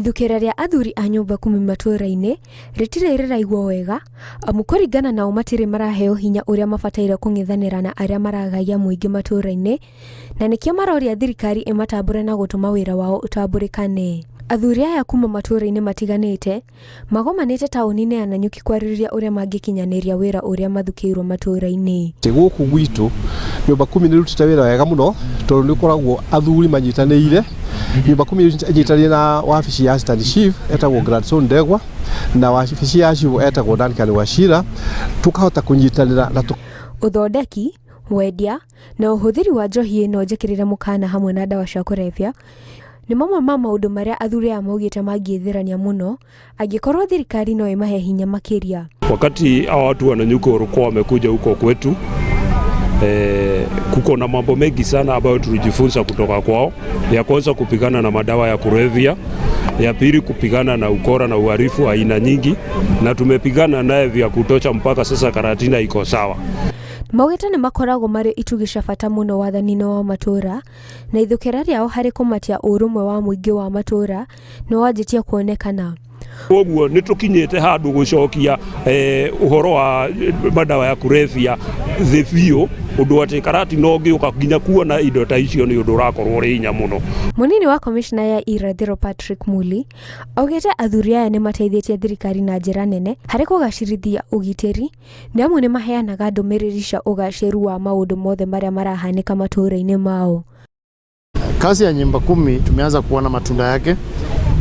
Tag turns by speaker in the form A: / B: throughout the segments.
A: Ithukira ria athuri a nyumba 10 matũra-inĩ ritire riraigwo wega amu kũringana nao matire maraheo hinya uria mabataire kung'ethanĩra na aria maragagia muingi matũra-inĩ na nikio maroria thirikari imatambure na gutuma wira wao utamburikane. Athuri aya kuma matũra-inĩ matiganĩte magomanĩte taũni-inĩ ya Nanyuki kwarĩrĩria uria mangĩkinyaniria wira uria mathukĩirwo matũra-inĩ.
B: Gũkũ gwitũ nyumba 10 nĩ rutĩte wĩra wega mũno tondũ nĩ koragwo athuri manyitanĩire. Nyumba 10 inyitanĩire na wabici ya Assistant Chief etagwo Gladson Ndegwa na wabici ya Chief etagwo Duncan Wachira, tukahota kunyitanĩra na
A: uthondeki, wendia na ũhũthĩri wa njohi ĩno njĩkĩrĩre mũkana hamwe na ndawa cia kũrebia ni mamwe ma maũndũ marĩa athuri aya maugĩte mangĩthĩrania mũno angĩkorwo thirikari no imahe hinya makĩria.
C: Wakati hao watu wa Nanyuki walikuwa wamekuja huko kwetu, kuko na mambo mengi sana ambayo tulijifunza kutoka kwao. Ya kwanza kupigana na madawa ya kulevya, ya pili kupigana na ukora na uhalifu aina nyingi, na tumepigana naye vya kutosha mpaka sasa Karatina iko sawa.
A: Maugĩte nĩ makoragwo marĩ itugĩ cia bata mũno wathani-inĩ wa matũra na ithukĩra rĩao harĩ kũmatia ũrũmwe wa mũingĩ wa matũra no wanjĩtie kuonekana.
C: Koguo nĩ tũkinyĩte handũ gũcokia ũhoro wa madawa ya kulevya thĩ biũ ũndũ atĩ Karati no ngĩũka nginya kuona indo ta icio nĩ ũndũ ũrakorwo ũrĩ hinya mũno.
A: Mũnini wa commissioner ya Irathĩro Patrick Muli augĩte athuri aya nĩ mateithĩtie thirikari na njĩra nene harĩ kũgacĩrithia ũgitĩri nĩ amu nĩ maheanaga ndũmĩrĩri cia ũgacĩru wa maũndũ mothe marĩa marahanĩka matũra-inĩ mao.
D: Kazi ya nyumba 10 tumeanza kuona matunda yake.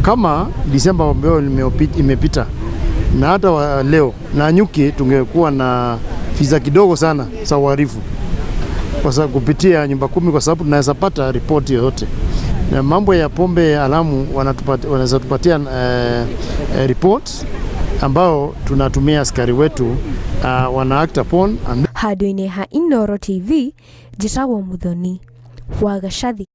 D: Kama Disemba ambayo imepita na hata leo Nanyuki tungekuwa na fiza kidogo sana za uhalifu kwa sababu kupitia nyumba 10 kwa sababu tunaweza pata ripoti yote. Na mambo ya pombe haramu wanaweza tupatia report ambao tunatumia askari wetu wana act upon.
A: Handũ-inĩ ha Inooro TV njĩtagwo Muthoni wa Gacathi.